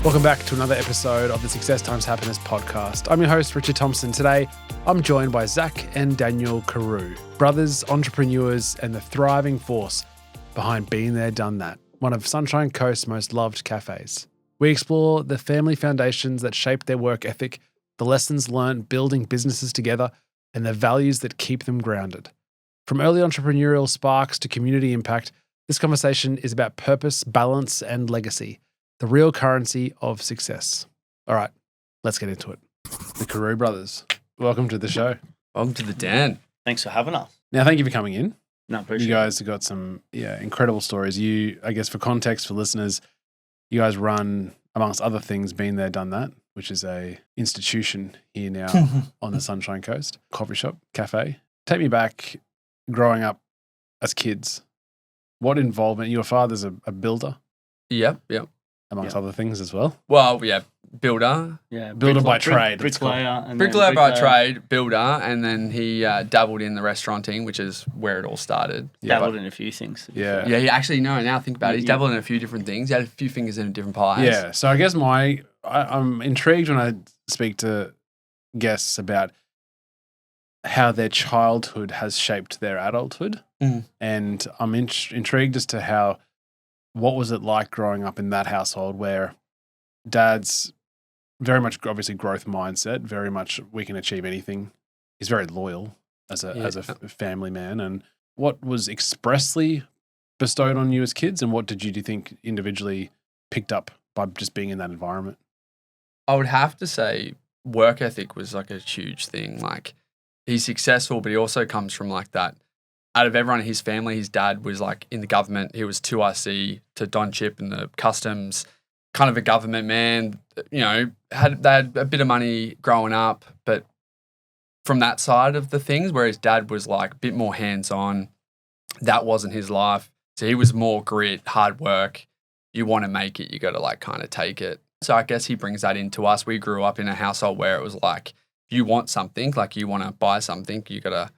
Welcome back to another episode of the Success Times Happiness podcast. I'm your host, Richard Thompson. Today, I'm joined by Zac and Daniel Carew, brothers, entrepreneurs, and the thriving force behind Been There, Done That, one of Sunshine Coast's most loved cafes. We explore the family foundations that shape their work ethic, the lessons learned building businesses together, and the values that keep them grounded. From early entrepreneurial sparks to community impact, this conversation is about purpose, balance, and legacy. The real currency of success. All right, let's get into it. The Carew brothers, welcome to the show. Welcome to the den. Thanks for having us. Now, thank you for coming in. No, appreciate You guys have got some incredible stories. I guess for context for listeners, you guys run, amongst other things, Been There, Done That, which is a institution here now on the Sunshine Coast. Coffee shop, cafe. Take me back growing up as kids. What involvement? Your father's a builder? Yep. Amongst other things as well. Well, yeah, builder. Yeah, Builder by trade. Bricklayer. Bricklayer by trade, builder, and then he dabbled in the restauranting, which is where it all started. Dabbled in a few things. Yeah. Yeah, he actually, no, now I think about it, he's dabbled in a few different things. He had a few fingers in different pies. Yeah. So I guess I'm intrigued when I speak to guests about how their childhood has shaped their adulthood. And I'm intrigued as to what was it like growing up in that household where dad's very much obviously growth mindset, very much we can achieve anything. He's very loyal as a family man. And what was expressly bestowed on you as kids, and what do you think individually picked up by just being in that environment? I would have to say work ethic was like a huge thing. Like he's successful, but he also comes from like that. Out of everyone in his family, his dad was like in the government. He was 2IC to Don Chip in the customs, kind of a government man. You know, they had a bit of money growing up, but from that side of the things, where his dad was like a bit more hands-on, that wasn't his life. So he was more grit, hard work. You want to make it, you got to like kind of take it. So I guess he brings that into us. We grew up in a household where it was like, if you want something, like you want to buy something, you got to,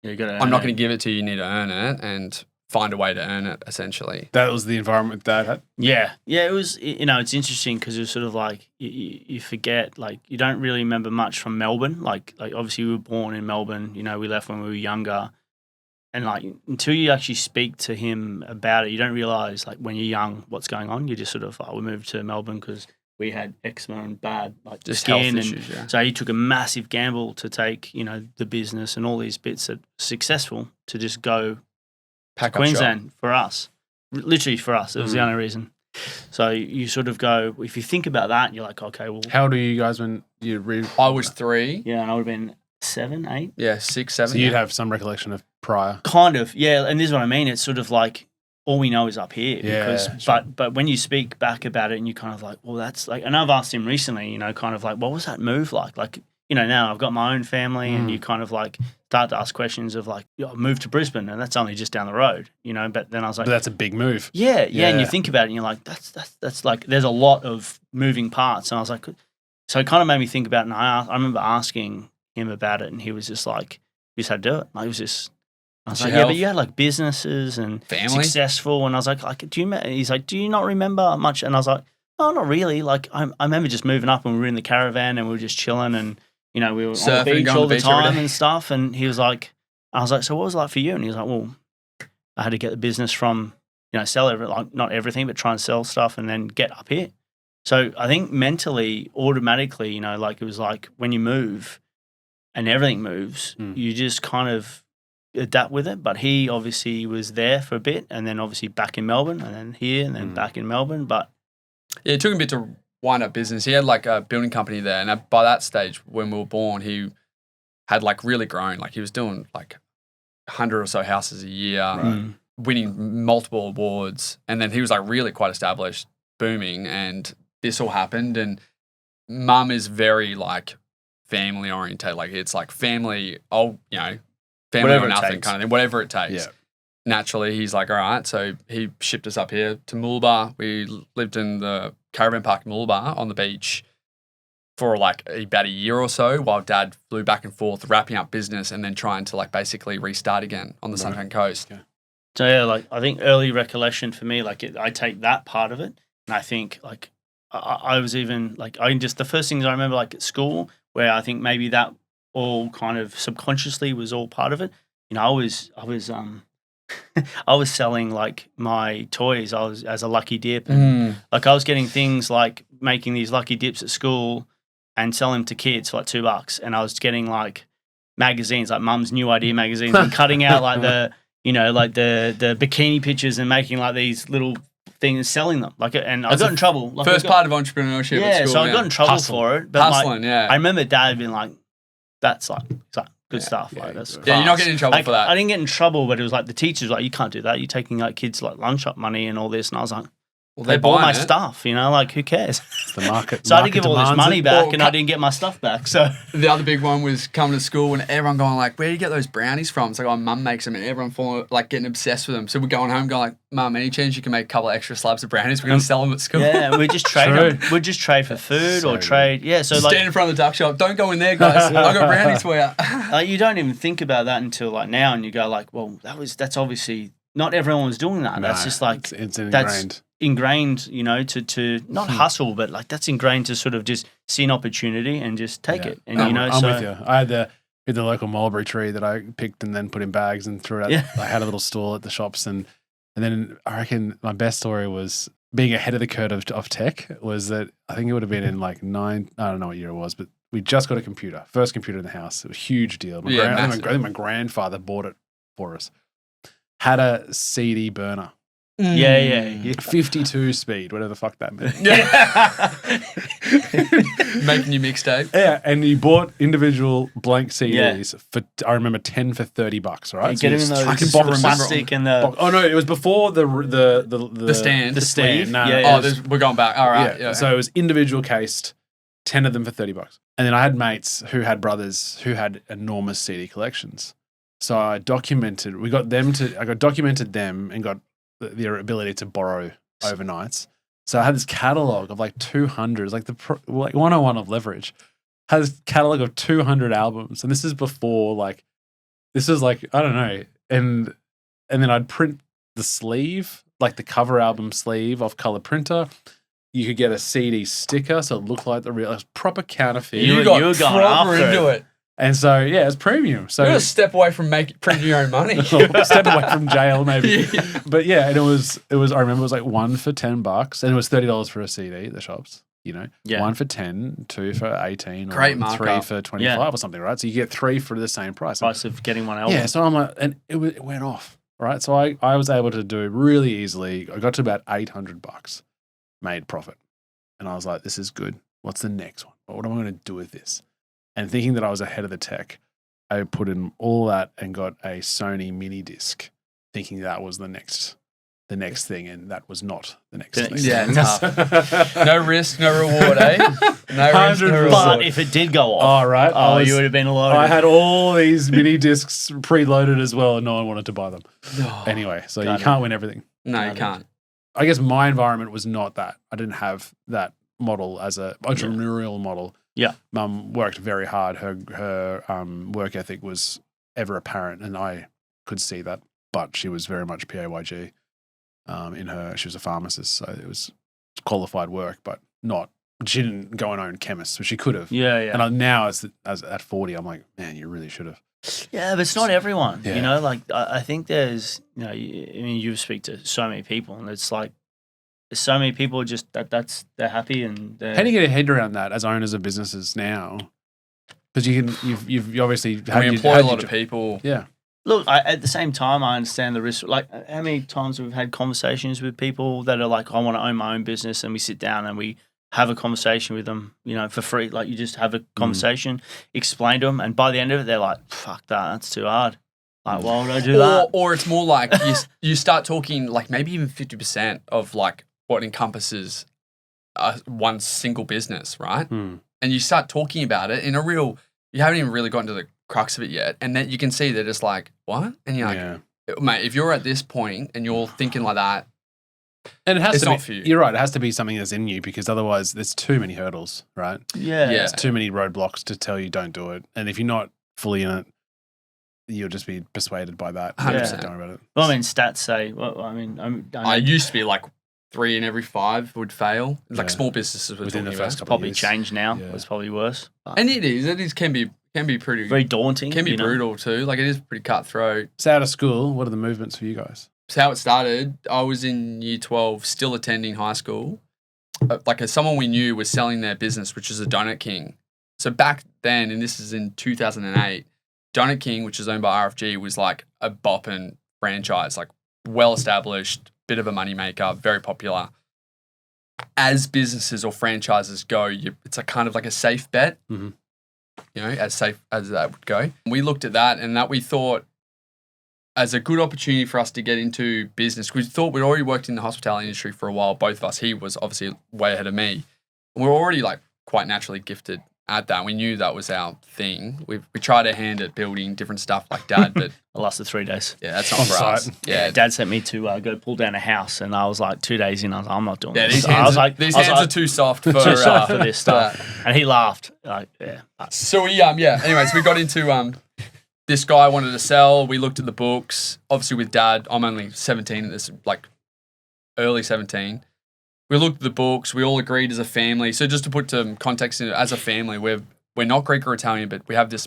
I'm not going to give it to you. You need to earn it and find a way to earn it, essentially. That was the environment Dad had? Yeah. Yeah, it was, it's interesting because it was sort of like you forget, like you don't really remember much from Melbourne. Like obviously we were born in Melbourne, we left when we were younger. And like until you actually speak to him about it, you don't realise like when you're young what's going on. You just sort of, we moved to Melbourne because we had eczema and bad like just skin, health issues. Yeah. So he took a massive gamble to take the business and all these bits that are successful to just go Pack to Queensland for us, literally for us. It was the only reason. So you sort of go, if you think about that, you're like, okay, well, how old are you guys when you read? I was 3. Yeah, and I would have been 7, 8. Yeah, 6, 7. So you'd have some recollection of prior. Kind of, yeah. And this is what I mean. It's sort of like all we know is up here. Because, sure. But when you speak back about it and you kind of like, well, that's like, and I've asked him recently, kind of like, what was that move like? Like, now I've got my own family and you kind of like start to ask questions of like, I moved to Brisbane and that's only just down the road, but then I was like. But that's a big move. Yeah. And you think about it and you're like, that's like, there's a lot of moving parts. And I was like, so it kind of made me think about it. And I remember asking him about it and he was just like, you just had to do it. Like, it was just. I was like, yeah, but you had like businesses and family successful. And I was like, he's like, do you not remember much? And I was like, no, not really. Like, I remember just moving up and we were in the caravan and we were just chilling and, we were surfing, on the beach all the time and and stuff. And he was like, I was like, so what was it like for you? And he was like, well, I had to get the business from, sell like not everything, but try and sell stuff and then get up here. So I think mentally, automatically, like it was like when you move and everything moves, you just kind of adapt with it. But he obviously was there for a bit and then obviously back in Melbourne and then here and then back in Melbourne. But yeah, it took him a bit to wind up business. He had like a building company there. And by that stage, when we were born, he had like really grown. Like he was doing like 100 or so houses a year, winning multiple awards. And then he was like really quite established, booming. And this all happened. And mum is very like family oriented. Like it's like family, family whatever or nothing takes. kind of thing, whatever it takes. Yeah. Naturally, he's like, all right. So he shipped us up here to Mooloolaba. We lived in the caravan park in Mooloolaba on the beach for like about a year or so while Dad flew back and forth, wrapping up business and then trying to like basically restart again on the Sunshine Coast. Okay. So yeah, like I think early recollection for me, like I take that part of it, and I think like I was even like the first things I remember like at school where I think maybe that all kind of subconsciously was all part of it. You know, I was I was selling like my toys. I was as a lucky dip, and like I was getting things like making these lucky dips at school and selling them to kids for like $2, and I was getting like magazines like Mum's New Idea magazines and cutting out like the like the bikini pictures and making like these little things, selling them like, and I got in trouble. Like, first part of entrepreneurship. Yeah, at school, so I got in trouble for it. But hustling, I remember Dad being like, "That's like good stuff." Yeah, like that's yeah, you're not getting in trouble like, for that. I didn't get in trouble, but it was like the teachers were like, "You can't do that. You're taking like kids like lunch up money and all this." And I was like, well, they bought my stuff, like who cares? It's the market. So I had to give all this money back, Well, and I didn't get my stuff back. So the other big one was coming to school and everyone going like, "Where do you get those brownies from?" It's like, "Oh, Mum makes them," and everyone getting obsessed with them. So we're going home going like, "Mum, any chance you can make a couple of extra slabs of brownies? We're going to sell them at school." yeah, and we just trade them. We just trade for food So or trade. Yeah, so Stand in front of the duck shop. Don't go in there, guys. I got brownies for you. like you don't even think about that until like now, and you go like, well, that's obviously not everyone was doing that. No, That's just like it's ingrained. that's ingrained, to not hustle, but like that's ingrained to sort of just see an opportunity and just take it. And I'm so with you. I had the local mulberry tree that I picked and then put in bags and threw it out. Yeah. I had a little stall at the shops, and then I reckon my best story was being ahead of the curve of tech. Was that I think it would have been in like I don't know what year it was, but we just got a computer, first computer in the house. It was a huge deal. I think my grandfather bought it for us. Had a CD burner. yeah. 52 speed, whatever the fuck that meant. Making your mixtape. Yeah, and you bought individual blank CDs for I remember 10 for $30, right? You get them in those plastic and the Oh no, it was before the stand. The stand. sleeve. No, Yeah, We're going back. All right. yeah. So it was individual cased, 10 of them for $30. And then I had mates who had brothers who had enormous CD collections. So I documented documented them and got their ability to borrow overnights. So I had this catalog of like 200, like 101 of leverage. Had this catalog of 200 albums, and this is before I don't know, and then I'd print the sleeve, like the cover album sleeve off color printer. You could get a CD sticker, so it looked like the real proper counterfeit. You were going into it. And so, yeah, it's premium. So you're a step away from printing your own money. Step away from jail, maybe. Yeah. But yeah, and it was. I remember it was like one for $10, and it was $30 for a CD at the shops. One for 10, two for 18, Great or markup. 3 for 25 or something, right? So you get 3 for the same price. Price of getting one album. Yeah, so I'm like, and it went off, right? So I was able to do really easily. I got to about $800, made profit, and I was like, this is good. What's the next one? What am I going to do with this? And thinking that I was ahead of the tech, I put in all that and got a Sony mini disc, thinking that was the next thing, and that was not the next thing. Yeah, tough. No risk, no reward, eh? No risk, no reward. But if it did go off, you would have been loaded. I had all these mini discs preloaded as well, and no one wanted to buy them. Anyway, so you can't win everything. No, you can't. I guess my environment was not that. I didn't have that model as a entrepreneurial model. Yeah. Mum worked very hard. Her work ethic was ever apparent, and I could see that. But she was very much PAYG. She was a pharmacist, so it was qualified work, but not. She didn't go and own chemists, which she could have. Yeah. And now, as at 40, I'm like, man, you really should have. Yeah, but it's not everyone. Yeah. I think there's, you speak to so many people, and it's like. So many people just they're happy and they're... How do you get your head around that as owners of businesses now? Because you've obviously we employ a lot of people. Yeah. Look, at the same time, I understand the risk. Like, how many times we've had conversations with people that are like, I want to own my own business, and we sit down and we have a conversation with them, for free. Like, you just have a conversation, explain to them, and by the end of it, they're like, fuck that's too hard. Like, why would I do that? Or it's more like you start talking like maybe even 50% of like what encompasses one single business, right? And you start talking about it in you haven't even really gotten to the crux of it yet. And then you can see they're just like, what? And you're like, mate, if you're at this point and you're thinking like that, and it has it's to not be, for you. You're right. It has to be something that's in you, because otherwise there's too many hurdles, right? Yeah. There's too many roadblocks to tell you don't do it. And if you're not fully in it, you'll just be persuaded by that. 100%. Don't worry about it. Well, I mean, stats say. Well, I mean, I used to be like 3 in every 5 would fail. Like Yeah. small businesses were Within the talking first about. couple probably years. changed now. Yeah. It's probably worse. But And it is can be pretty very daunting. can be you know? brutal too. Like it is pretty cutthroat. So out of school, what are the movements for you guys? So how it started, I was in year 12, still attending high school. Someone we knew was selling their business, which was a Donut King. So back then, and this is in 2008, Donut King, which is owned by RFG, was like a bopping franchise, like well established, bit of a moneymaker, very popular. As businesses or franchises go, it's a kind of like a safe bet, Mhm. you know, as safe as that would go. We looked at that and that we thought as a good opportunity for us to get into business. We thought we'd already worked in the hospitality industry for a while, both of us. He was obviously way ahead of me. We're already like quite naturally gifted at that. We knew that was our thing. We tried our hand at building different stuff like Dad, but It lasted 3 days. yeah, that's not On for us. site. Yeah, Dad sent me to go pull down a house, and I was like 2 days in. I was like, I'm not doing yeah. this. These I was hands, like, these I was hands like, are too soft for too soft for this stuff. that. And he laughed. Like, yeah. So we Anyways, we got into this guy wanted to sell. We looked at the books. Obviously, with Dad, I'm only 17 at this, like early 17. We looked at the books. We all agreed as a family. So just to put some context in it, as a family, we're not Greek or Italian, but we have this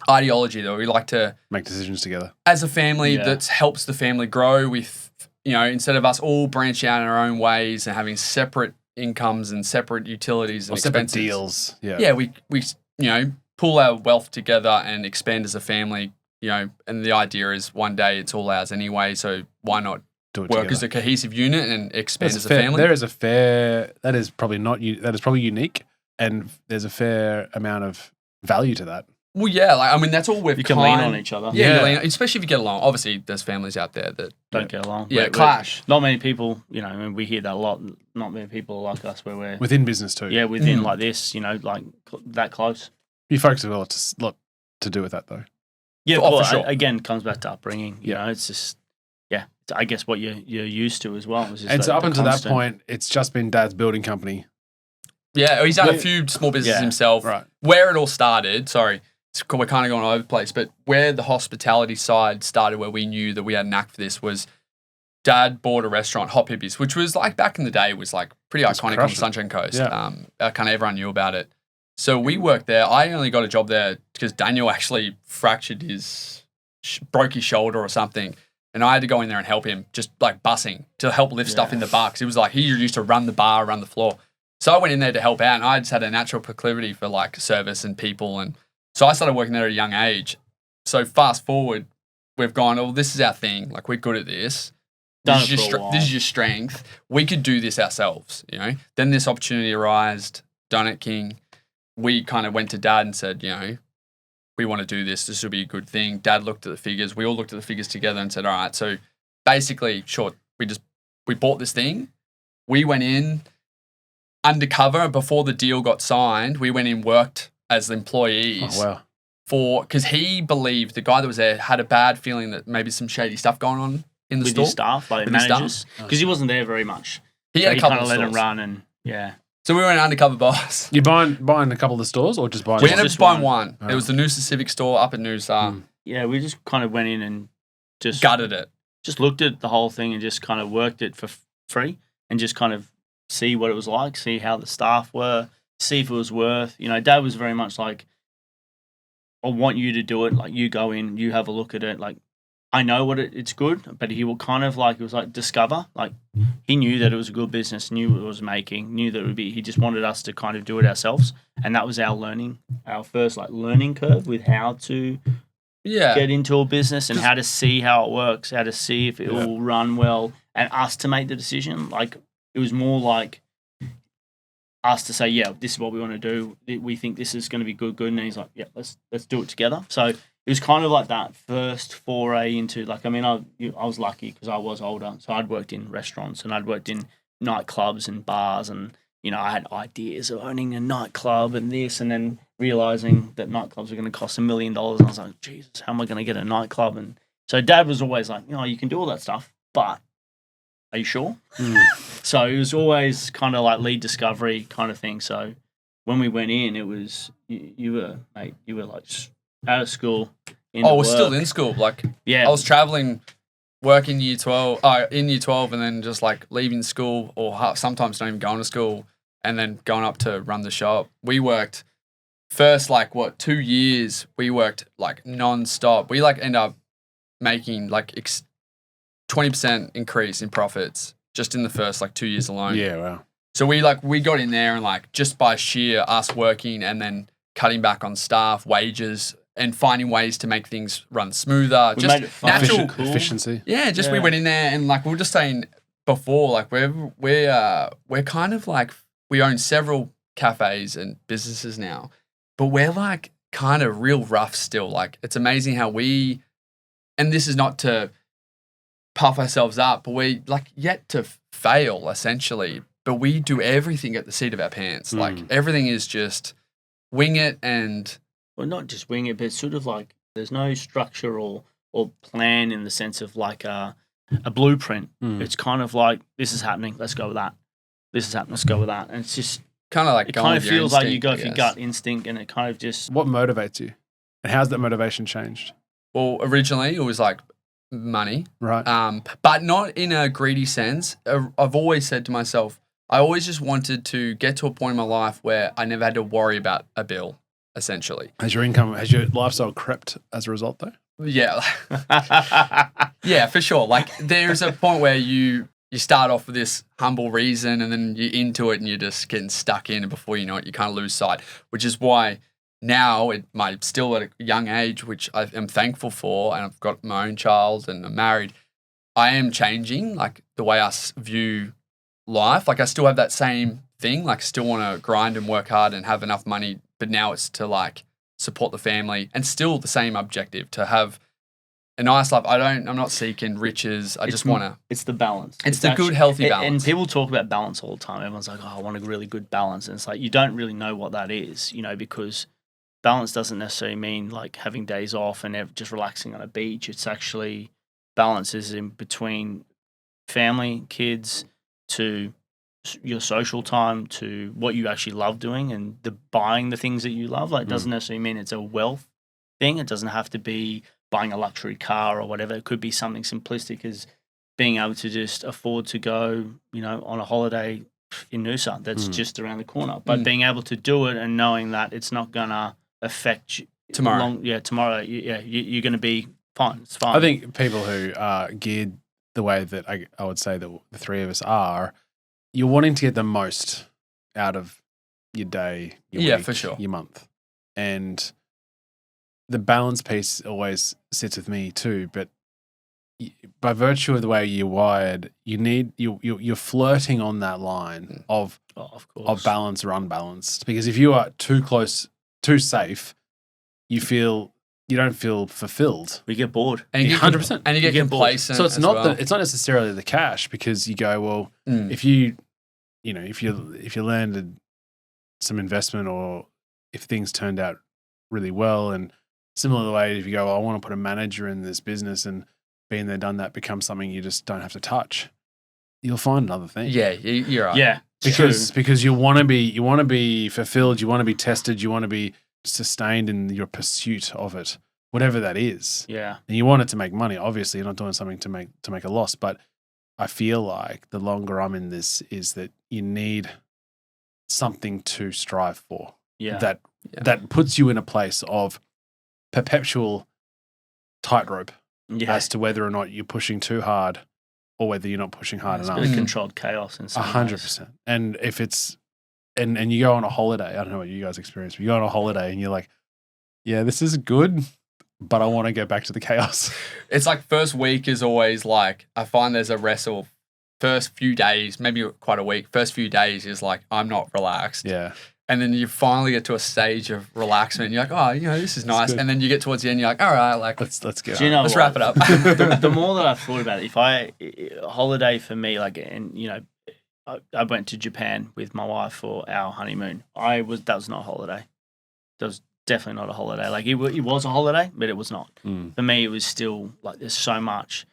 ideology that we like to Make decisions together. as a family Yeah. that helps the family grow with, instead of us all branching out in our own ways and having separate incomes and separate utilities and Or separate expenses. deals. Yeah. Yeah, we pull our wealth together and expand as a family, and the idea is one day it's all ours anyway, so why not Do it work together. as a cohesive unit and expand That's as a family? There is a fair. That is probably not. That is probably unique, and there's a fair amount of value to that. Well, yeah, that's all we've You can lean on each other. Yeah, Yeah. you lean, especially if you get along. Obviously, there's families out there that Don't get along. yeah, We're- clash. Not many people, and we hear that a lot. Not many people are like us where we're, Within business too. within like this, like that close. You folks have a lot to do with that though. Yeah, Oh, for well, sure. again, comes back to upbringing. You Yeah. know, it's just, it's, I guess what you're used to as well. It's just And so the up until that constant- point, it's just been Dad's building company. Yeah, he's done a Yeah. few small businesses Yeah. himself. Right. Where it all started, sorry, we're kind of going all over the place, but where the hospitality side started, where we knew that we had a knack for this, was Dad bought a restaurant, Hot Pippies, which was like back in the day was like pretty It's iconic on the crushing. Sunshine Coast. Yeah. Kind of everyone knew about it. So we worked there. I only got a job there because Daniel actually fractured broke his shoulder or something. And I had to go in there and help him, just like bussing to help lift stuff in the bar. Because he was like, he used to run the bar, run the floor. So I went in there to help out, and I just had a natural proclivity for like service and people. And so I started working there at a young age. So fast forward, we've gone, oh, this is our thing. Like, we're good at this. Done This it is, for a while. this is your strength. We could do this ourselves, Then this opportunity arose, Donut King. We kind of went to Dad and said, we want to do this. This will be a good thing. Dad looked at the figures. We all looked at the figures together and said, all right. So basically, we bought this thing. We went in undercover before the deal got signed. We went in, worked as employees Oh wow. because he believed the guy that was there had a bad feeling that maybe some shady stuff going on in the with store. his staff, like With his managers, staff. because he wasn't there very much. He So had a he couple kind of of let him stores. run, and So we went undercover boss. You buying a couple of the stores or just buying? We one? ended up just buying one. one. It was the Noosa Civic store up at Noosa. Mm. yeah, we just kind of went in and just Gutted it. just looked at the whole thing and just kind of worked it for free and just kind of see what it was like, see how the staff were, see if it was worth. Dad was very much like, I want you to do it. Like, you go in, you have a look at it. Like, I know what it's good, but he will kind of like, it was like discover. Like, he knew that it was a good business, knew what it was making, knew that it would be, he just wanted us to kind of do it ourselves. And that was our first like learning curve with how to Yeah. get into a business and how to see how it works, how to see if it Yeah. will run well, and us to make the decision. Like, it was more like us to say, yeah, this is what we want to do. We think this is going to be good. And he's like, yeah, let's do it together. So it was kind of like that first foray into like, I mean, I was lucky because I was older. So I'd worked in restaurants and I'd worked in nightclubs and bars, and I had ideas of owning a nightclub and this, and then realizing that nightclubs were going to cost $1 million. And I was like, Jesus, how am I going to get a nightclub? And so Dad was always like, you can do all that stuff, but are you sure? So it was always kind of like lead discovery kind of thing. So when we went in, it was, you were like just out of school, I was still in school. Like, I was traveling, working year 12, in year 12, and then just like leaving school, or sometimes not even going to school, and then going up to run the shop. We worked first, 2 years, we worked like non-stop. We like end up making like 20% increase in profits just in the first 2 years alone. Yeah, wow. So we got in there and just by sheer us working and then cutting back on staff, wages, and finding ways to make things run smoother. We just made it fun. natural Efficiency. Yeah, we went in there and we were just saying before, we're kind of we own several cafes and businesses now, but we're kind of real rough still. It's amazing how and this is not to puff ourselves up, but we yet to fail essentially. But we do everything at the seat of our pants. Everything is just wing it and... Well, not just wing it, but sort of there's no structure or plan in the sense of a blueprint. It's kind of this is happening, let's go with that. This is happening, let's go with that. And it's just... Kind of it kind of feels like you go for your gut instinct, and it kind of just... What motivates you? And how's that motivation changed? Well, originally it was money. Right. But not in a greedy sense. I've always said to myself, I always just wanted to get to a point in my life where I never had to worry about a bill, essentially. Has your lifestyle crept as a result, though? Yeah. Yeah, for sure. There's a point where you start off with this humble reason and then you're into it and you're just getting stuck in, and before you know it, you kind of lose sight, which is why now, still at a young age, which I am thankful for, and I've got my own child and I'm married, I am changing, the way I view life. I still have that same thing, still want to grind and work hard and have enough money, but now it's to support the family, and still the same objective, to have a nice life. I'm not seeking riches. I just want to... It's the balance. It's the good, healthy balance. And people talk about balance all the time. Everyone's like, I want a really good balance. And it's you don't really know what that is, because balance doesn't necessarily mean having days off and just relaxing on a beach. It's actually, balance is in between family, kids, to your social time, to what you actually love doing, and buying the things that you love. It doesn't necessarily mean it's a wealth thing. It doesn't have to be buying a luxury car or whatever. It could be something simplistic as being able to just afford to go, on a holiday in Noosa that's just around the corner. But being able to do it and knowing that it's not going to affect you tomorrow. Tomorrow. You're going to be fine. It's fine. I think people who are geared the way that I would say that the three of us are, you're wanting to get the most out of your day, your week, for sure, your month. And the balance piece always sits with me too, but by virtue of the way you're wired, you're flirting on that line of balance or unbalanced. Because if you are too close, too safe, you don't feel fulfilled. We get bored. And you 100%. And you get complacent. So it's not it's not necessarily the cash, because you go, well, if you landed some investment, or if things turned out really well, and similar to the way if you go, I want to put a manager in this business, and being there, done that becomes something you just don't have to touch, you'll find another thing. Yeah, you're right. Yeah, because you want to be fulfilled, you want to be tested, you want to be sustained in your pursuit of it, whatever that is. Yeah. And you want it to make money. Obviously, you're not doing something to make a loss. But I feel like the longer I'm in this is that you need something to strive for. Yeah. That puts you in a place of perpetual tightrope as to whether or not you're pushing too hard or whether you're not pushing hard enough. It's a bit of controlled chaos in some 100%. And if it's and you go on a holiday, I don't know what you guys experience, but you go on a holiday and you're like, yeah, this is good, but I want to get back to the chaos. It's first week is always I find there's a wrestle. First few days, maybe quite a week, first few days is I'm not relaxed. Yeah. And then you finally get to a stage of relaxment. You're this is nice. And then you get towards the end, you're all right, let's get let's wrap it up. the more that I've thought about it, a holiday for me, I went to Japan with my wife for our honeymoon. That was not a holiday. That was definitely not a holiday. It was a holiday, but it was not. For me, it was still there's so much.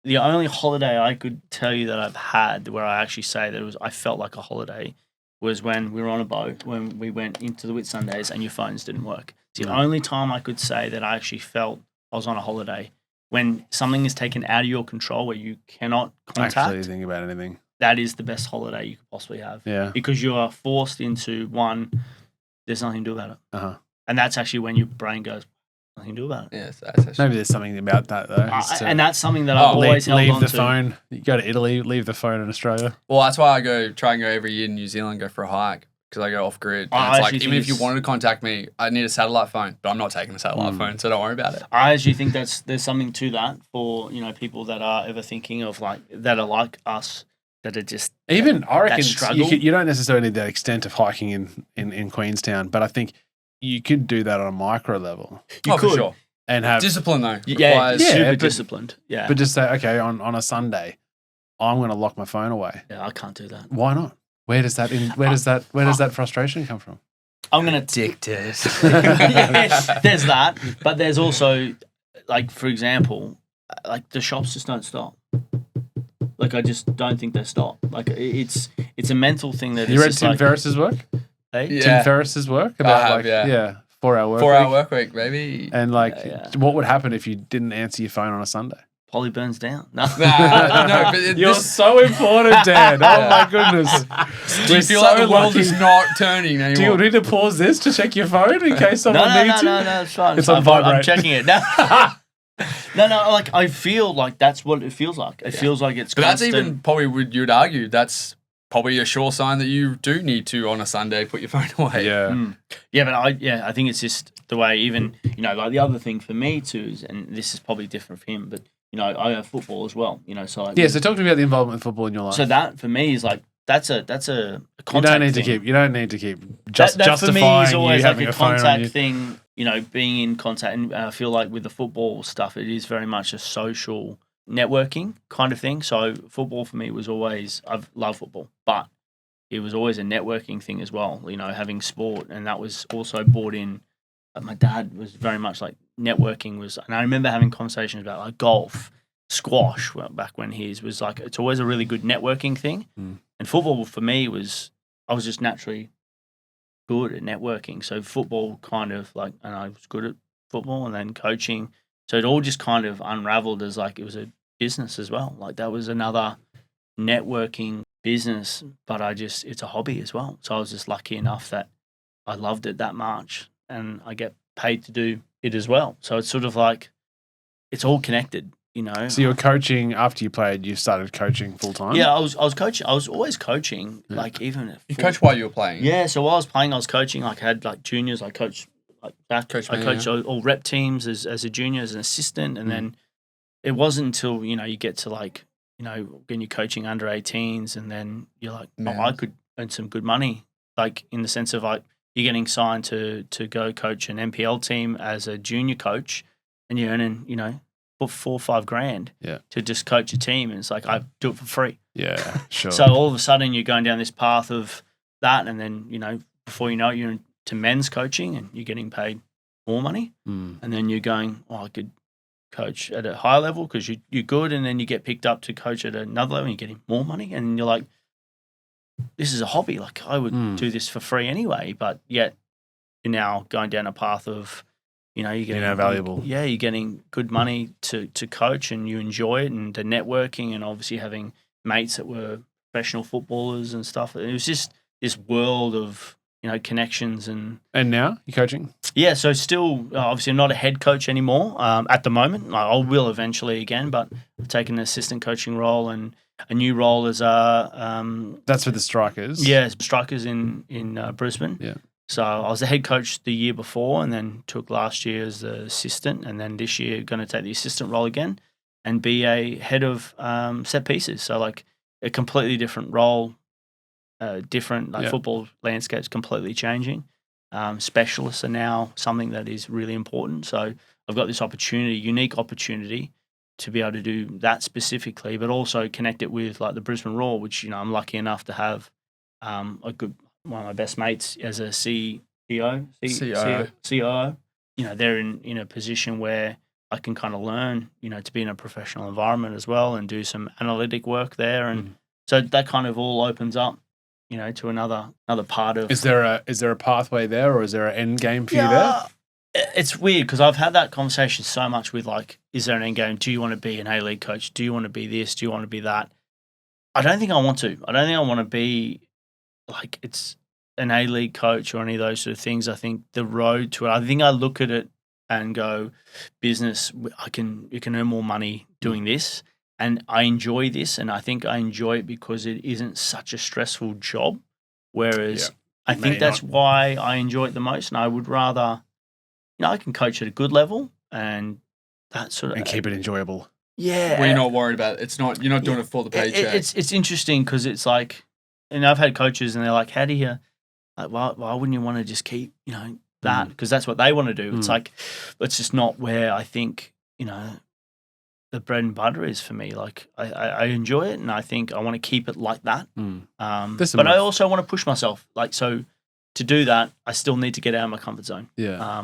The only holiday I could tell you that I've had where I actually say that I felt like a holiday was when we were on a boat, when we went into the Whitsundays and your phones didn't work. It's the only time I could say that I actually felt I was on a holiday. When something is taken out of your control where you cannot contact, actually think about anything. that is the best holiday you could possibly have. Yeah. Because you are forced into one, there's nothing to do about it. Uh-huh. And that's actually when your brain goes, nothing to do about it. Yeah, that's actually Maybe there's something about that though. And that's something that I've always held leave on the to. phone. You go to Italy, leave the phone in Australia. Well, that's why I try and go every year in New Zealand, go for a hike because I go off grid. And I it's like, actually even think if you wanted to contact me, I need a satellite phone, but I'm not taking a satellite phone, so don't worry about it. I actually think there's something to that for, people that are ever thinking of that are like us, that are just Even I reckon struggle. you don't necessarily need that extent of hiking in Queenstown, but I think you could do that on a micro level. You For could. sure. And have Discipline though. Yeah, Requires, super but- disciplined. Yeah. but just say, okay, on a Sunday, I'm going to lock my phone away. Yeah, I can't do that. Why not? Where does that frustration come from? I'm gonna addicted. Yeah, there's that, but there's also, like, for example, like the shops just don't stop. Like, I just don't think they stop. Like, it's a mental thing that You is read just Tim like, Ferriss's work? hey? Yeah. Tim Ferriss's work about have, yeah. 4-hour work 4 hour week. work week, baby. And like, Yeah. what would happen if you didn't answer your phone on a Sunday? Polly burns down. No. No, but You're so important, Dad. Oh my goodness. do you feel like the world is not turning anymore? Do you need to pause this to check your phone in case someone needs you? No, it's fine. It's on I'm vibrate. checking it. No, like, I feel like that's what it feels like. It feels like it's But constant. that's even probably, you'd argue, that's probably a sure sign that you do need to, on a Sunday, put your phone away. Yeah. Yeah, but I think it's just the way, even, like, the other thing for me too is, and this is probably different for him, but, I have football as well, so like, Yeah, so talk to me about the involvement with football in your life. so that for me is like, that's a you contact don't need to keep that justifying for me is always you like having a a phone on contact you. thing, being in contact. And I feel like with the football stuff, it is very much a social networking kind of thing. So football for me was always, I've loved football, but it was always a networking thing as well, having sport. And that was also brought in, my dad was very much like networking was, and I remember having conversations about like golf, squash, back when his was like, it's always a really good networking thing. And football for me was, I was just naturally good at networking. So football kind of like, and I was good at football and then coaching. So it all just kind of unraveled as like, it was a business as well. Like that was another networking business, but it's a hobby as well. So I was just lucky enough that I loved it that much and I get paid to do it as well. So it's sort of like, it's all connected, So you were coaching after you played, you started coaching full time? Yeah, I was coaching. I was always coaching, like even at You coach while you were playing? Yeah, so while I was playing, I was coaching. Like I had like juniors. I coached like back. Coach I me, coached yeah. all rep teams as a junior, as an assistant, and then it wasn't until you get to like when you're coaching under 18s, and then you're like, oh, I could earn some good money. Like in the sense of like you're getting signed to go coach an NPL team as a junior coach, and you're earning $4 or $5 grand to just coach a team, and it's like I do it for free. Yeah, sure. So all of a sudden you're going down this path of that, and then before you know it, you're into men's coaching and you're getting paid more money, and then you're going, I could coach at a higher level because you're good, and then you get picked up to coach at another level and you're getting more money, and you're like, this is a hobby. Like I would do this for free anyway, but yet you're now going down a path of you're getting valuable. Yeah, you're getting good money to coach, and you enjoy it, and the networking, and obviously having mates that were professional footballers and stuff. It was just this world of connections and now you're coaching? Yeah, so still obviously I'm not a head coach anymore at the moment. I will eventually again, but I've taken an assistant coaching role and a new role as that's for the strikers. Yeah, strikers in Brisbane. Yeah. So I was the head coach the year before, and then took last year as the assistant, and then this year going to take the assistant role again and be a head of set pieces. So like a completely different role, different football landscape's completely changing. Specialists are now something that is really important. So I've got this opportunity, unique opportunity, to be able to do that specifically, but also connect it with like the Brisbane Roar, which I'm lucky enough to have one of my best mates as a COO. They're in a position where I can kind of learn, to be in a professional environment as well and do some analytic work there, and so that kind of all opens up, to another part of. Is there a pathway there, or is there an end game for you there? It's weird because I've had that conversation so much with like, is there an end game? Do you want to be an A-League coach? Do you want to be this? Do you want to be that? I don't think I want to. I don't think I want to be like it's an A-League coach or any of those sort of things. I think the road to it, I think I look at it and go, business, you can earn more money doing this. And I enjoy this. And I think I enjoy it because it isn't such a stressful job. Whereas I think that's why I enjoy it the most. And I would rather, I can coach at a good level and that sort of. And keep it enjoyable. Yeah. Where you're not worried about it. You're not doing it for the paycheck. It's interesting because it's like, and I've had coaches and they're like, how do you, like, why wouldn't you want to just keep, that? Because that's what they want to do. It's like, it's just not where I think, the bread and butter is for me. Like I enjoy it and I think I want to keep it like that. But I also want to push myself. Like, so to do that, I still need to get out of my comfort zone. Yeah.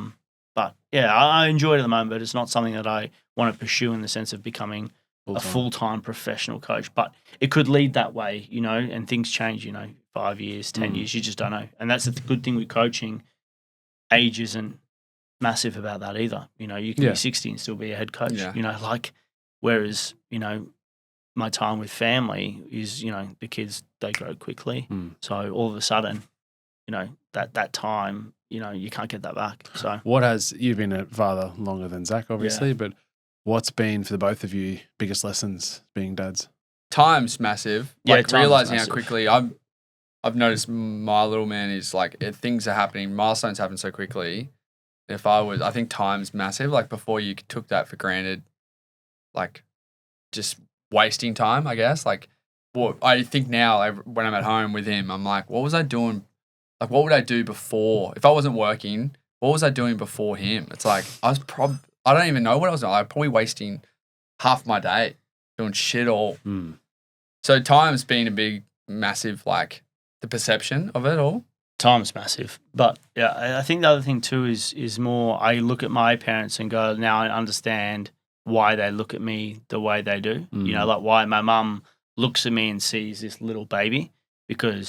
But yeah, I enjoy it at the moment, but it's not something that I want to pursue in the sense of becoming a full-time professional coach. But it could lead that way, and things change, 5 years, 10 years, you just don't know. And that's the good thing with coaching. Age isn't massive about that either. You can be 60 and still be a head coach, whereas, my time with family is, the kids, they grow quickly. So all of a sudden, that time, you can't get that back. So you've been a father longer than Zac, obviously, but what's been for the both of you biggest lessons being dads? Time's massive. Yeah, like time's realizing massive. how quickly I've noticed my little man is like things are happening, milestones happen so quickly. I think time's massive. Like before you took that for granted, like just wasting time, I guess. Like what I think now when I'm at home with him, I'm like, what was I doing? Like what would I do before? If I wasn't working, what was I doing before him? It's like I don't even know what I was doing. I was probably wasting half my day doing shit all. So time's been a big, massive, like the perception of it all. Time's massive. But yeah, I think the other thing too is more I look at my parents and go, now I understand why they look at me the way they do. Like why my mum looks at me and sees this little baby and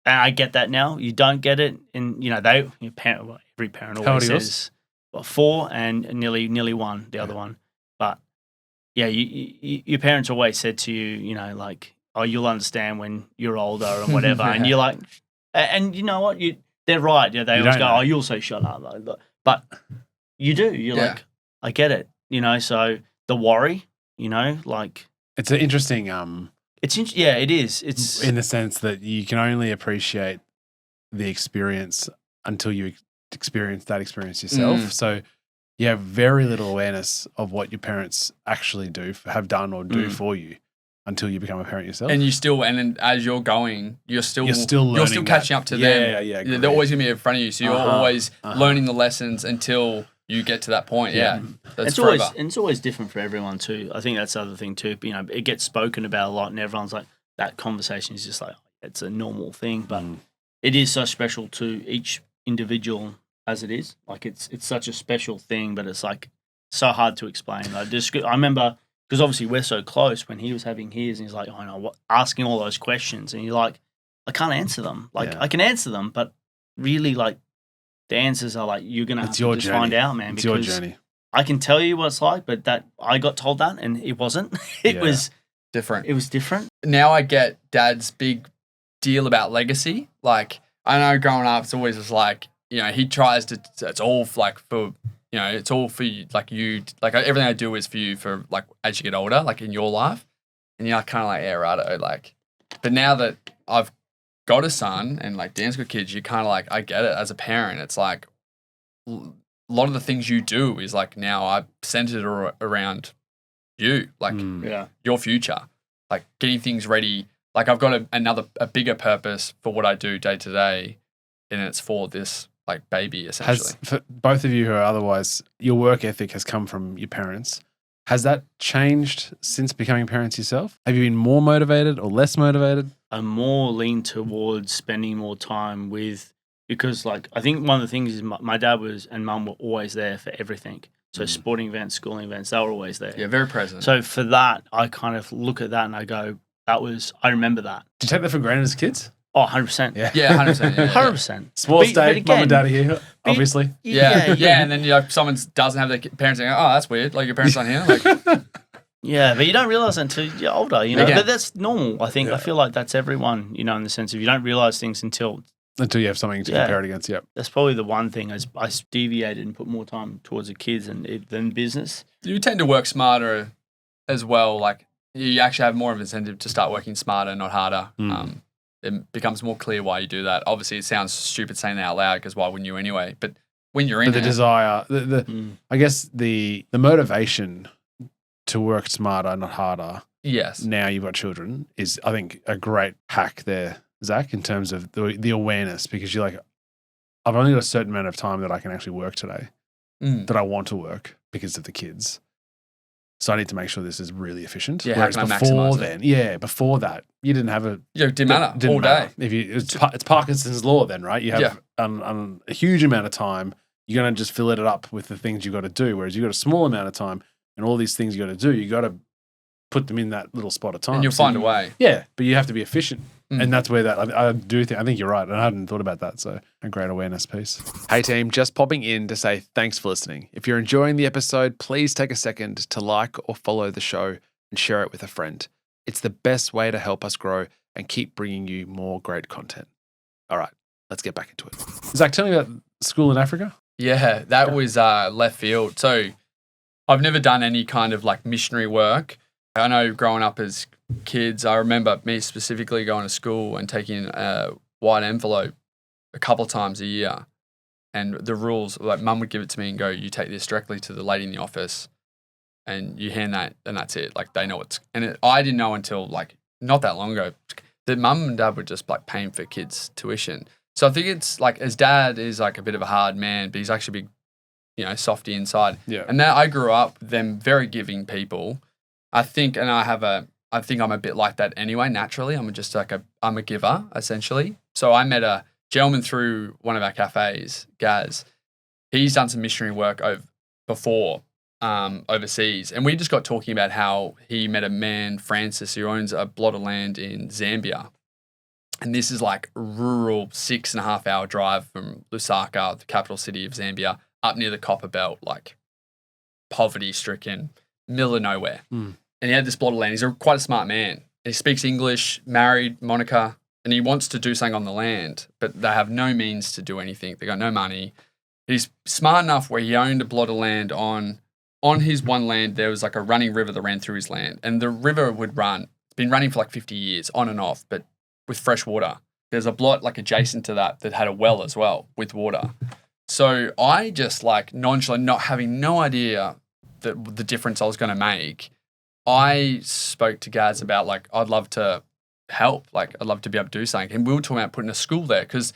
I get that now. You don't get it. And, every parent always says, 4 and nearly 1, the other one. But yeah, your parents always said to you, like, oh, you'll understand when you're older and whatever. And you're like, and you know what? They're right. Yeah, they always go, oh, you'll say shut up. But you do. You're like, I get it. So the worry, like. It's an interesting. It is. It's in the sense that you can only appreciate the experience until you experience that experience yourself. So you have very little awareness of what your parents actually have done or do for you until you become a parent yourself. And then as you're going, you're still catching up to them. Yeah. They're always going to be in front of you. So you're always learning the lessons until you get to that point. Yeah. It's always different for everyone too. I think that's the other thing too. It gets spoken about a lot and everyone's like, that conversation is just like, it's a normal thing, but it is so special to each individual as it is. Like it's such a special thing, but it's like so hard to explain. I remember, because obviously we're so close, when he was having his and he's like, asking all those questions and you're like, I can't answer them. Like I can answer them, but really like, the answers are like, you're going to have to just find out, man. It's your journey. I can tell you what it's like, but that I got told that and it wasn't. It was different. It was different. Now I get Dad's big deal about legacy. Like, I know growing up, it's always just like, he tries to, it's all like for, it's all for you, like everything I do is for you for like, as you get older, like in your life. And you're kind of like, yeah, righto. Like, but now that I've got a son and like Dan's got kids, you kind of like, I get it as a parent. It's like a lot of the things you do is like now I've centered around you, like your future, like getting things ready. Like I've got a bigger purpose for what I do day to day, and it's for this like baby essentially. For both of you who are otherwise, your work ethic has come from your parents. Has that changed since becoming parents yourself? Have you been more motivated or less motivated? I'm more lean towards spending more time because like, I think one of the things is my dad and mum were always there for everything. So sporting events, schooling events, they were always there. Yeah, very present. So for that, I kind of look at that and I go, I remember that. Did you take that for granted as kids? Oh, 100%. Yeah. Yeah, 100%. Yeah, 100%. Small But state, mum and dad are here, obviously. Yeah. And then someone doesn't have their parents saying, "Oh, that's weird. Like your parents aren't here." Like, Yeah, but you don't realize it until you're older, you know. Again. But that's normal. I think I feel like that's everyone, you know, in the sense of you don't realize things until Until you have something to compare it against, that's probably the one thing as I deviated and put more time towards the kids than business. you tend to work smarter as well. Like you actually have more of an incentive to start working smarter, not harder. It becomes more clear why you do that. Obviously, it sounds stupid saying that out loud because why wouldn't you anyway? But when you're in the desire, I guess the motivation to work smarter, not harder. Yes. Now you've got children is, I think, a great hack there, Zach, in terms of the awareness, because you're like, I've only got a certain amount of time that I can actually work today, that I want to work because of the kids. So I need to make sure this is really efficient. Yeah, Whereas how can I before maximize then, before that, you didn't have a... Yeah, it didn't matter all day. If it's Parkinson's law then, right? You have a huge amount of time. You're going to just fill it up with the things you got to do. Whereas you got a small amount of time and all these things you got to do, you got to put them in that little spot of time. And you'll find a way. Yeah, but you have to be efficient. And that's where I think you're right. I hadn't thought about that. So a great awareness piece. Hey team, just popping in to say thanks for listening. If you're enjoying the episode, please take a second to like or follow the show and share it with a friend. It's the best way to help us grow and keep bringing you more great content. All right, let's get back into it. Zach, tell me about school in Africa. Yeah, that was left field. So I've never done any kind of like missionary work. I know growing up as kids, I remember me specifically going to school and taking a white envelope a couple of times a year. And the rules, like mum would give it to me and go, you take this directly to the lady in the office and you hand that and that's it. Like they know I didn't know until like not that long ago that mum and dad were just like paying for kids' tuition. So I think it's like, as dad is like a bit of a hard man, but he's actually big, softy inside. Yeah. And that I grew up them very giving people. I think I'm a bit like that anyway, naturally. I'm a giver, essentially. So I met a gentleman through one of our cafes, Gaz. He's done some missionary work before overseas. And we just got talking about how he met a man, Francis, who owns a plot of land in Zambia. And this is like rural 6.5 hour drive from Lusaka, the capital city of Zambia, up near the copper belt, like poverty stricken, middle of nowhere. And he had this plot of land. He's quite a smart man. He speaks English, married Monica, and he wants to do something on the land, but they have no means to do anything. They got no money. He's smart enough where he owned a plot of land on his one land. There was like a running river that ran through his land, and the river would run. It's been running for like 50 years, on and off, but with fresh water. There's a plot like adjacent to that had a well as well with water. So I just like nonchalant, not having no idea the difference I was going to make. I spoke to Gaz about like, I'd love to help. Like, I'd love to be able to do something. And we were talking about putting a school there because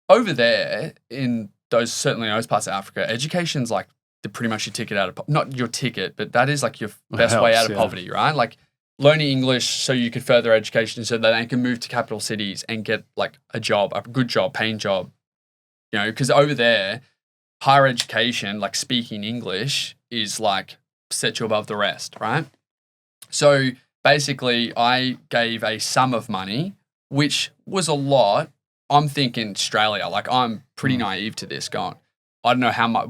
over there in certainly those parts of Africa, education's like pretty much your ticket out of, not your ticket, but that is like your best way out of poverty, right? Like learning English so you could further education so that they can move to capital cities and get like a job, a good job, paying job, because over there, higher education, like speaking English is like set you above the rest, right? So basically, I gave a sum of money, which was a lot. I'm thinking Australia. Like I'm pretty naive to this. Going, I don't know how much.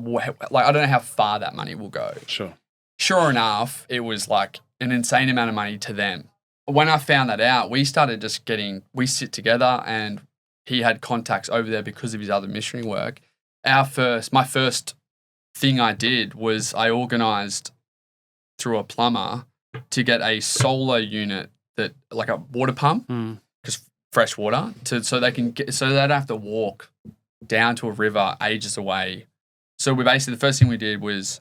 Like I don't know how far that money will go. Sure. Sure enough, it was like an insane amount of money to them. When I found that out, we started just we sit together, and he had contacts over there because of his other missionary work. My first thing I did was I organised through a plumber to get a solar unit that like a water pump, because fresh water, so they don't have to walk down to a river ages away. So we basically, the first thing we did was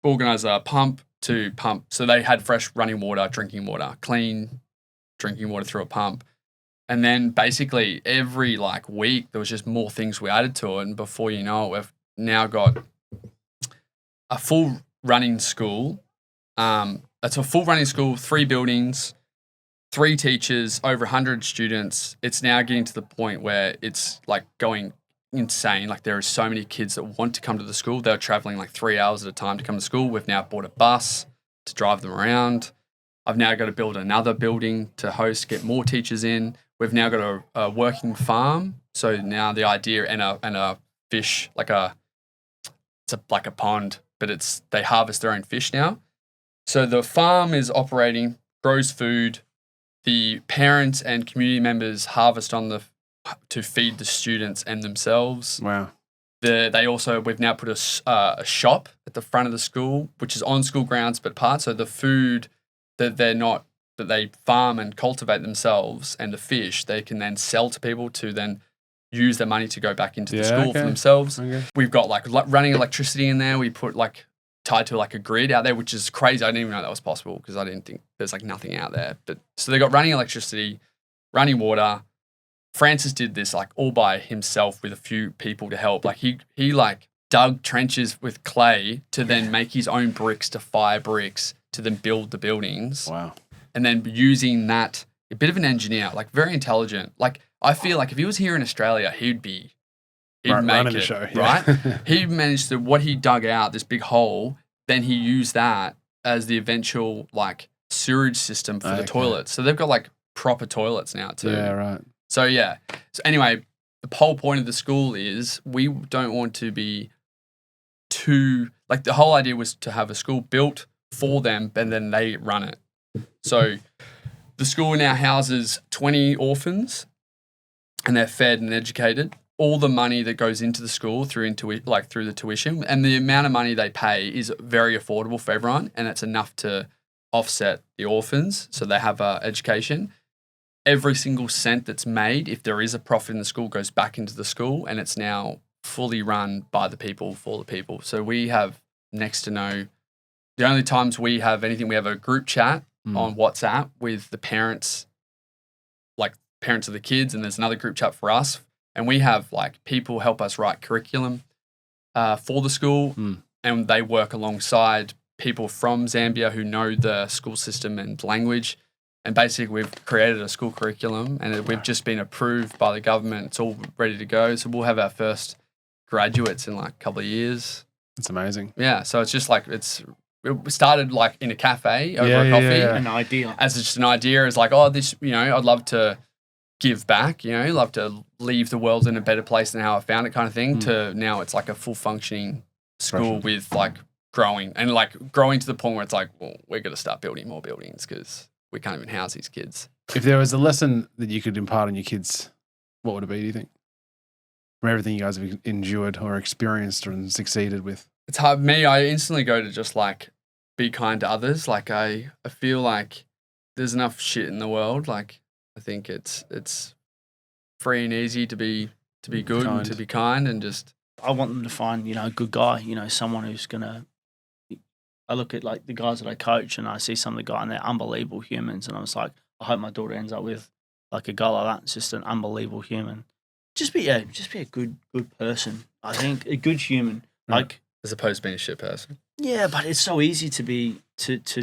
organize a pump to pump. So they had fresh running water, drinking water, clean drinking water through a pump. And then basically every like week there was just more things we added to it. And before you know it, we've now got a full running school. It's a full running school, 3 buildings, 3 teachers, over 100 students. It's now getting to the point where it's like going insane. Like there are so many kids that want to come to the school. They're traveling like 3 hours at a time to come to school. We've now bought a bus to drive them around. I've now got to build another building to host, get more teachers in. We've now got a working farm. So now the idea and a fish, like like a pond, but they harvest their own fish now. So the farm is operating, grows food. The parents and community members harvest to feed the students and themselves. Wow. We've now put a shop at the front of the school, which is on school grounds but part. So the food that they farm and cultivate themselves, and the fish they can then sell to people to then use their money to go back into the school for themselves. Okay. We've got like running electricity in there. We put like tied to like a grid out there, which is crazy. I didn't even know that was possible because I didn't think there's like nothing out there. But so they got running electricity, running water. Francis did this like all by himself with a few people to help. Like he like dug trenches with clay to then make his own bricks to fire bricks to then build the buildings. Wow. And then using that, a bit of an engineer, like very intelligent. Like I feel like if he was here in Australia, he'd make it, show, right? He managed to, what he dug out, this big hole, then he used that as the eventual like sewerage system for the toilets. So they've got like proper toilets now too. Yeah, right. So yeah. So anyway, the whole point of the school is we don't want to be too, like the whole idea was to have a school built for them and then they run it. So the school now houses 20 orphans and they're fed and educated. All the money that goes into the school through the tuition and the amount of money they pay is very affordable for everyone, and it's enough to offset the orphans so they have education. Every single cent that's made, if there is a profit in the school, goes back into the school, and it's now fully run by the people for the people. So we have next to no. The only times we have anything, we have a group chat on WhatsApp with the parents, like parents of the kids, and there's another group chat for us. And we have like people help us write curriculum for the school, and they work alongside people from Zambia who know the school system and language. And basically, we've created a school curriculum, and we've just been approved by the government. It's all ready to go. So we'll have our first graduates in like a couple of years. That's amazing. Yeah. So it's just like it started like in a cafe over a coffee. Yeah. An idea. As just an idea, is like, oh, this, I'd love to give back, love to leave the world in a better place than how I found it kind of thing, to now it's like a full functioning school with like growing to the point where it's like, well, we're going to start building more buildings because we can't even house these kids. If there was a lesson that you could impart on your kids, what would it be, do you think? From everything you guys have endured or experienced and succeeded with? It's hard. I instantly go to just like be kind to others. Like I feel like there's enough shit in the world. Like I think it's free and easy to be good and to be kind and just. I want them to find a good guy. Someone who's gonna. I look at like the guys that I coach and I see some of the guys and they're unbelievable humans, and I was like, I hope my daughter ends up with like a guy like that. It's just an unbelievable human. Just be a good person. I think a good human, like as opposed to being a shit person. Yeah, but it's so easy to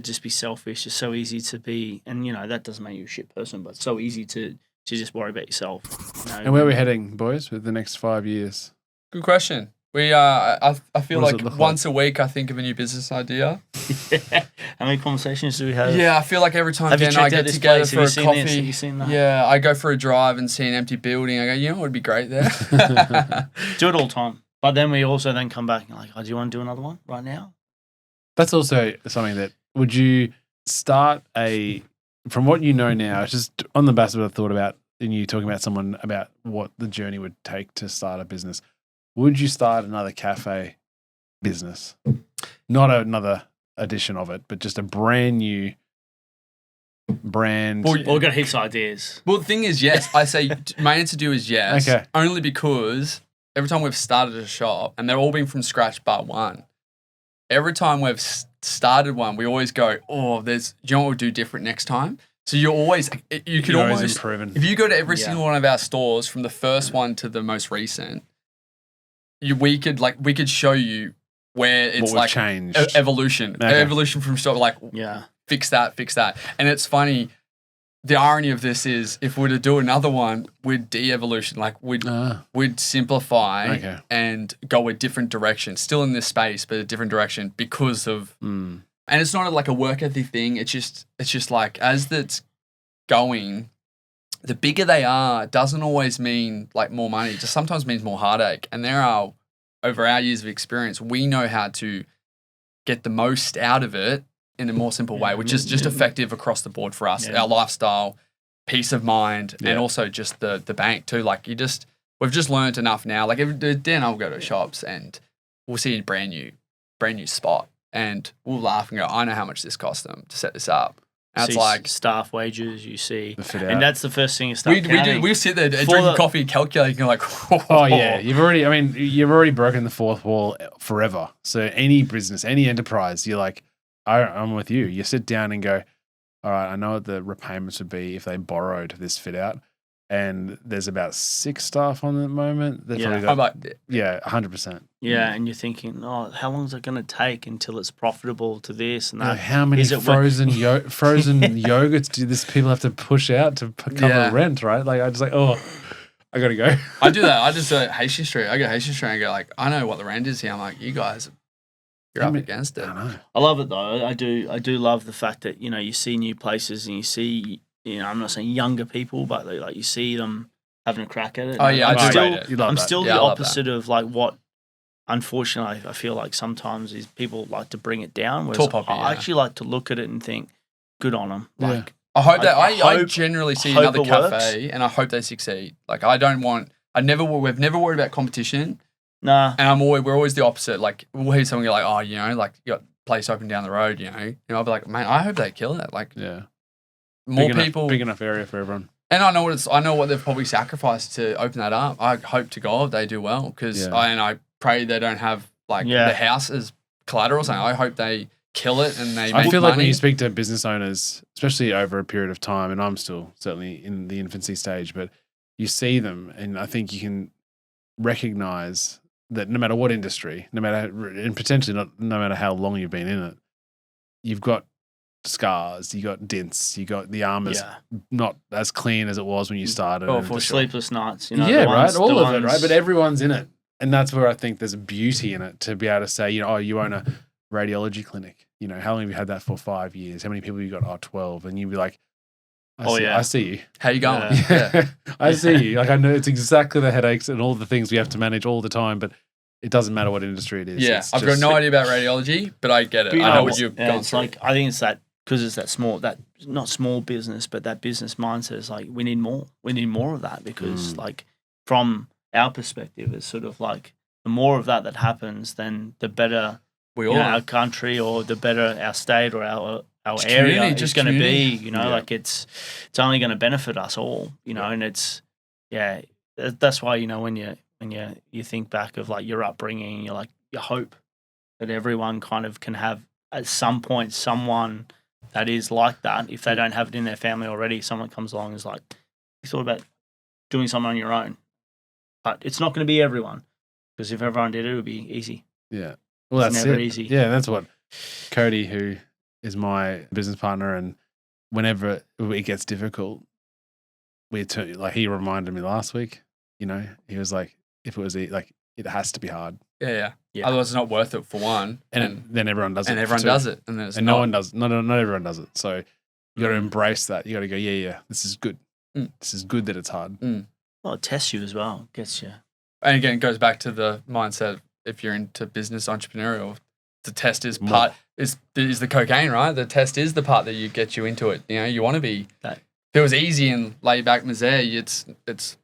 just be selfish. It's so easy to be, and that doesn't make you a shit person, but it's so easy to just worry about yourself. And where are we heading, boys, with the next 5 years? Good question. We I feel like once a week I think of a new business idea. Yeah. How many conversations do we have? Yeah, I feel like every time I get together for a coffee. Have you seen that? Yeah, I go for a drive and see an empty building. I go, it would be great there. Do it all the time. But then we also then come back and like, do you want to do another one right now? That's also something that, would you start from what you know now, it's just on the basis of what I thought about, and you talking about someone about what the journey would take to start a business. Would you start another cafe business? Not another edition of it, but just a brand new brand. Well, we've got heaps of ideas. Well, the thing is, yes. I say my answer to you is yes. Okay. Only because every time we've started a shop, and they're all been from scratch but one, every time we've started one, we always go, oh, do you know what we'll do different next time? So you could almost improving. If you go to every single one of our stores from the first one to the most recent, we could show you where it's like changed. Evolution. Okay. Evolution from stuff fix that. And it's funny, the irony of this is if we were to do another one, we'd de-evolution, we'd simplify and go a different direction, still in this space, but a different direction because of and it's not like a work ethic thing, it's just like as that's going, the bigger they are, it doesn't always mean like more money. It just sometimes means more heartache. And over our years of experience, we know how to get the most out of it in a more simple way, which is just effective across the board for us. Our lifestyle, peace of mind, and also just the bank too. Like we've just learned enough now. Like Dan and I will go to shops and we'll see a brand new spot, and we'll laugh and go, I know how much this cost them to set this up. And it's like staff wages, you see, the fit out. and that's the first thing you start counting. We sit there drinking coffee, calculating, and like, oh yeah, you've already broken the fourth wall forever. So any business, any enterprise, you're like, I'm with you. You sit down and go, all right, I know what the repayments would be if they borrowed this fit out. And there's about 6 staff on at the moment. They've probably got, 100%. Yeah, and you're thinking, how long is it going to take until it's profitable to this and that? How many frozen yogurts do people have to push out to cover rent, right? Like, I just like, I got to go. I do that. I just go Hastings Street. I go Hastings Street and go like, I know what the rent is here. I'm like, you guys, you're up against it. I know. I love it though. I do love the fact that, you see new places and you see, I'm not saying younger people, but like you see them having a crack at it. Oh yeah, I'm still the opposite of like what, unfortunately, I feel like sometimes is people like to bring it down. Whereas I actually like to look at it and think, good on them. Like, I hope I generally see another cafe and I hope they succeed. Like we've never worried about competition. Nah. And we're always the opposite. Like we'll hear someone go like, like you got a place open down the road, I'll be like, man, I hope they kill it. Like, more people, big enough area for everyone. And I know what they've probably sacrificed to open that up. I hope to God they do well because I pray they don't have the house as collateral or something. I hope they kill it and they. I feel money. Like when you speak to business owners, especially over a period of time, and I'm still certainly in the infancy stage, but you see them, and I think you can recognize that no matter what industry, and potentially no matter how long you've been in it, you've got scars, you got dents, you got the armor's not as clean as it was when you started. Oh, for sleepless nights, right? All of it, right? But everyone's in it. And that's where I think there's a beauty in it to be able to say, you own a radiology clinic. How long have you had that for? 5 years. How many people have you got? 12. And you'd be like, I see you. How you going? Yeah. I see you. Like, I know it's exactly the headaches and all the things we have to manage all the time, but it doesn't matter what industry it is. Yeah, I've got no idea about radiology, but I get it. I know what you've gone through. Like, I think it's that, because it's that not small business, but that business mindset is like, we need more. We need more of that because like from our perspective, it's sort of like the more of that happens, then the better our country or the better our state or our area is going to be, like it's only going to benefit us all, and it's, that's why, when you think back of like your upbringing, you're like, you hope that everyone kind of can have at some point someone that is like that. If they don't have it in their family already, someone comes along and is like, you thought about doing something on your own. But it's not going to be everyone, because if everyone did it would be easy. Yeah. Well, it's that's never it. easy. Yeah, that's what Cody, who is my business partner, and whenever it gets difficult, he reminded me last week, he was like, if it was like, it has to be hard. Yeah. Otherwise, it's not worth it for one. And then everyone does it. And everyone does it. And no one does. Not everyone does it. So you got to embrace that. You got to go, this is good. This is good that it's hard. Well, it tests you as well. It gets you. And again, it goes back to the mindset. If you're into business entrepreneurial, the test is the cocaine, right? The test is the part that gets you into it. You want to be. If it was easy and laid back misère,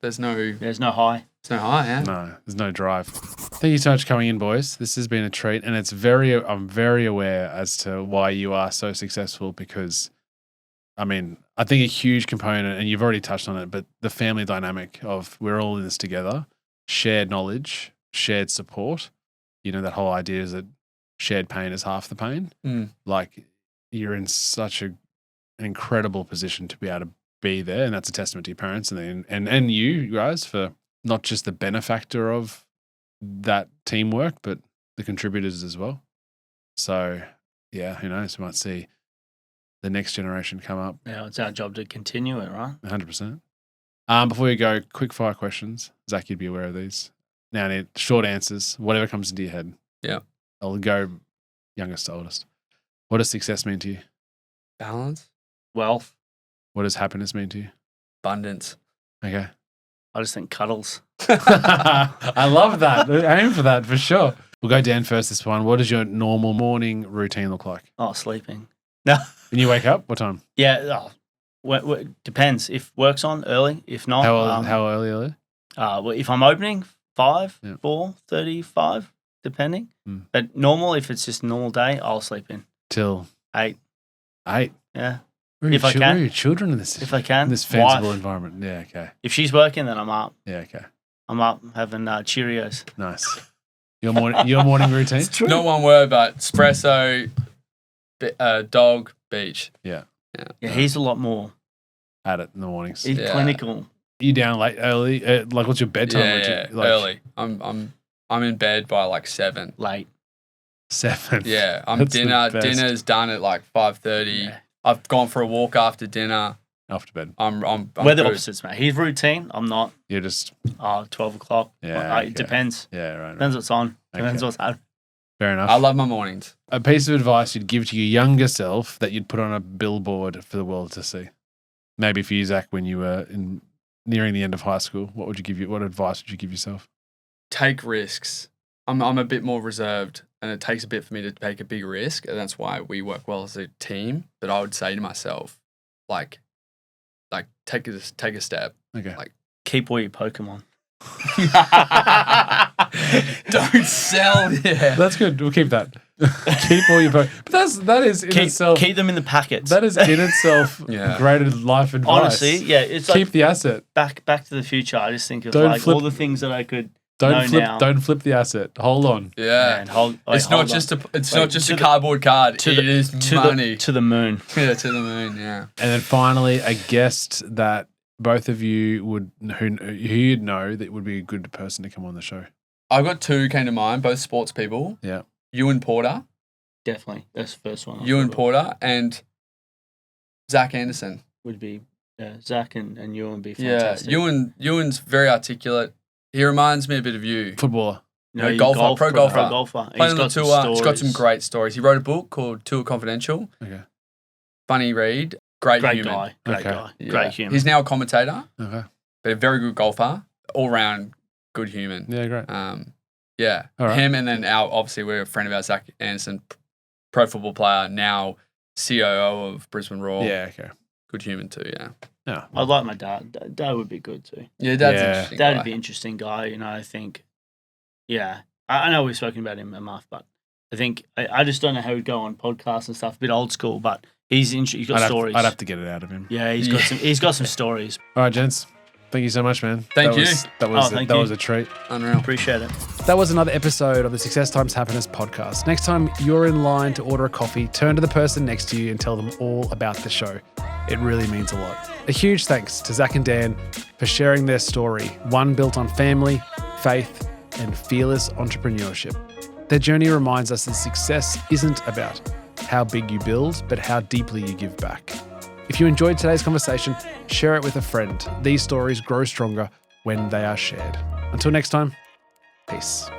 there's no high. There's no high, yeah. No, there's no drive. Thank you so much for coming in, boys. This has been a treat, and I'm very aware as to why you are so successful because, I think a huge component, and you've already touched on it, but the family dynamic of we're all in this together, shared knowledge, shared support. That whole idea is that shared pain is half the pain. Like, you're in such an incredible position to be able to be there, and that's a testament to your parents and you guys for not just the benefactor of that teamwork, but the contributors as well. So, who knows? We might see the next generation come up. Yeah, it's our job to continue it, right? 100%. Before we go, quick fire questions. Zach, you'd be aware of these. Now I need short answers, whatever comes into your head. Yeah. I'll go youngest to oldest. What does success mean to you? Balance. Wealth. What does happiness mean to you? Abundance. Okay. I just think cuddles. I love that. Aim for that for sure. We'll go Dan first this one. What does your normal morning routine look like? Oh, sleeping. No. When you wake up, what time? Yeah. Depends. If work's on, early. If not, How early? well, if I'm opening, 5, Yeah. 4:35, depending. Mm. But normal, if it's just a normal day, I'll sleep in. Till 8. 8. Yeah. If I can. Where are your children in this? If I can. In this fanciful Wife. environment. Yeah, okay. If she's working, then I'm up. Yeah, okay. I'm up having Cheerios. Nice. Your morning routine? Not one word, but espresso, dog, beach. Yeah. Yeah, he's a lot more. At it in the mornings. He's clinical. You down late early? Like, what's your bedtime routine? Like, early. I'm in bed by like 7. Late. 7. Yeah, That's the best. Dinner's done at like 5:30. Yeah. I've gone for a walk after dinner. Off to bed. I'm We're the good. opposites, mate. His routine, I'm not. You're just 12 o'clock. Yeah, It depends. yeah, right. Depends what's on. Depends Okay. what's happening. Fair enough. I love my mornings. A piece of advice you'd give to your younger self that you'd put on a billboard for the world to see. Maybe for you, Zac, when you were nearing the end of high school, what advice would you give yourself? Take risks. I'm a bit more reserved, and it takes a bit for me to take a big risk, and that's why we work well as a team. But I would say to myself, like take a step. Okay. Like, Keep all your Pokemon. don't sell. Yeah. That's good. We'll keep that. Keep all your But that is in itself. Keep them in the packets. That is in itself Yeah. great life advice. Honestly, yeah. It's Keep like the asset. back to the future. I just think of Don't like flip- all the things that I could Don't now. flip the asset. Hold on. Yeah. and hold. It's not just a to the- cardboard card. to It the- is to money. to the moon. Yeah, to the moon. Yeah. And then finally, a guest that both of you who you'd know that would be a good person to come on the show. I've got 2 came to mind, both sports people. Yeah. Ewan Porter. Definitely, that's the first one. Ewan Porter and Zach Anderson. would be Zac and Ewan would be Yeah, fantastic. Ewan's very articulate. He reminds me a bit of you. Footballer. No, pro golfer. Pro golfer. Playing on the some tour. He's got some stories. great stories. He wrote a book called Tour Confidential. Okay. Funny read. Great Great human. guy. Great Okay. guy. Yeah. Great human. He's now a commentator, Okay. but a very good golfer. All round good human. Yeah, great. Yeah. All right. Him and then obviously we're a friend of ours, Zac Anderson, pro football player, now COO of Brisbane Roar. Yeah, okay. Good human too, yeah. Yeah. I'd like my dad. Dad would be good too. Yeah, Dad's Yeah. interesting. Dad guy. would be an interesting guy. I think. Yeah, I know we've spoken about him enough, but I think I just don't know how he'd go on podcasts and stuff. A bit old school, but he's got stories. I'd have to get it out of him. Yeah, he's got some stories. All right, gents. Thank you so much, man. Thank you. That was thank that you. was a treat. Unreal. Appreciate it. That was another episode of the Success Times Happiness podcast. Next time you're in line to order a coffee, turn to the person next to you and tell them all about the show. It really means a lot. A huge thanks to Zac and Dan for sharing their story, one built on family, faith, and fearless entrepreneurship. Their journey reminds us that success isn't about how big you build, but how deeply you give back. If you enjoyed today's conversation, share it with a friend. These stories grow stronger when they are shared. Until next time, peace.